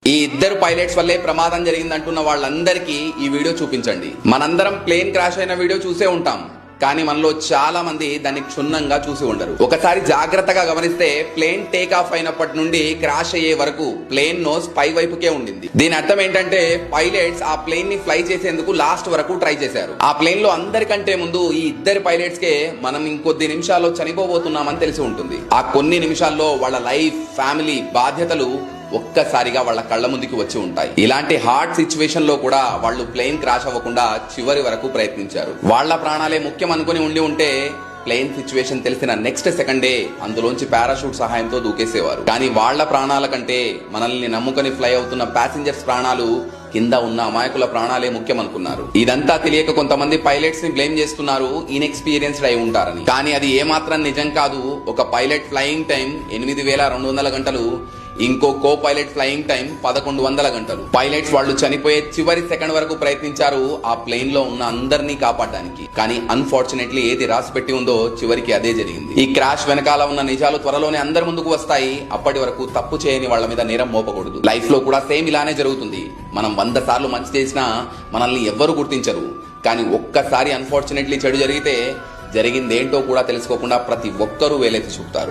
ఈ ఇద్దరు పైలట్స్ వల్లే ప్రమాదం జరిగిందంటున్న వాళ్ళందరికీ ఈ వీడియో చూపించండి. మనందరం ప్లేన్ క్రాష్ అయిన వీడియో చూసే ఉంటాం, కానీ మనలో చాలా మంది దాన్ని క్షుణ్ణంగా చూసి ఉండరు. ఒకసారి జాగ్రత్తగా గమనిస్తే ప్లేన్ టేక్ ఆఫ్ అయినప్పటి నుండి క్రాష్ అయ్యే వరకు ప్లేన్ నోస్ పై వైపుకే ఉండింది. దీని అర్థం ఏంటంటే పైలట్స్ ఆ ప్లేన్ ని ఫ్లై చేసేందుకు లాస్ట్ వరకు ట్రై చేశారు. ఆ ప్లేన్ లో అందరికంటే ముందు ఈ ఇద్దరు పైలట్స్ కే మనం ఇంకొద్ది నిమిషాల్లో చనిపోబోతున్నామని తెలిసి ఉంటుంది. ఆ కొన్ని నిమిషాల్లో వాళ్ళ లైఫ్, ఫ్యామిలీ, బాధ్యతలు ఒక్కసారిగా వాళ్ళ కళ్ళ ముందుకి వచ్చి ఉంటాయి. ఇలాంటి హార్డ్ సిచ్యువేషన్ లో కూడా వాళ్ళు ప్లేన్ క్రాష్ అవ్వకుండా చివరి వరకు ప్రయత్నించారు. వాళ్ళ ప్రాణాలే ముఖ్యం అనుకుని ఉంటే ప్లేన్ సిచ్యువేషన్ తెలిసిన నెక్స్ట్ సెకండే అందులోంచి పారాషూట్ సహాయంతో దూకేసేవారు. కానీ వాళ్ళ ప్రాణాల కంటే మనల్ని నమ్ముకొని ఫ్లై అవుతున్న ప్యాసింజర్స్ ప్రాణాలు, కింద ఉన్న అమాయకుల ప్రాణాలే ముఖ్యం అనుకున్నారు. ఇదంతా తెలియక కొంతమంది పైలట్స్ ని బ్లేమ్ చేస్తున్నారు, ఇన్ఎక్స్పీరియన్స్డ్ అయి ఉంటారని. కానీ అది ఏమాత్రం నిజం కాదు. ఒక పైలట్ ఫ్లయింగ్ టైం 8200 గంటలు, ఇంకో కో పైలట్ ఫ్లయింగ్ టైం 1100 గంటలు. పైలట్స్ వాళ్ళు చనిపోయే చివరి సెకండ్ వరకు ప్రయత్నించారు ఆ ప్లేన్ లో ఉన్న అందరినీ కాపాడడానికి. కానీ అన్ఫార్చునేట్లీ ఏది రాసి పెట్టి ఉందో చివరికి అదే జరిగింది. ఈ క్రాష్ వెనకాల ఉన్న నిజాలు త్వరలోనే అందరి ముందుకు వస్తాయి. అప్పటి వరకు తప్పు చేయని వాళ్ళ మీద నేరం మోపకూడదు. లైఫ్ లో కూడా సేమ్ ఇలానే జరుగుతుంది. మనం 100 సార్లు మంచి చేసినా మనల్ని ఎవ్వరు గుర్తించరు. కానీ ఒక్కసారి అన్ఫార్చునేట్లీ చెడు జరిగితే జరిగిందేంటో కూడా తెలుసుకోకుండా ప్రతి ఒక్కరూ వేలెత్తి చూపుతారు.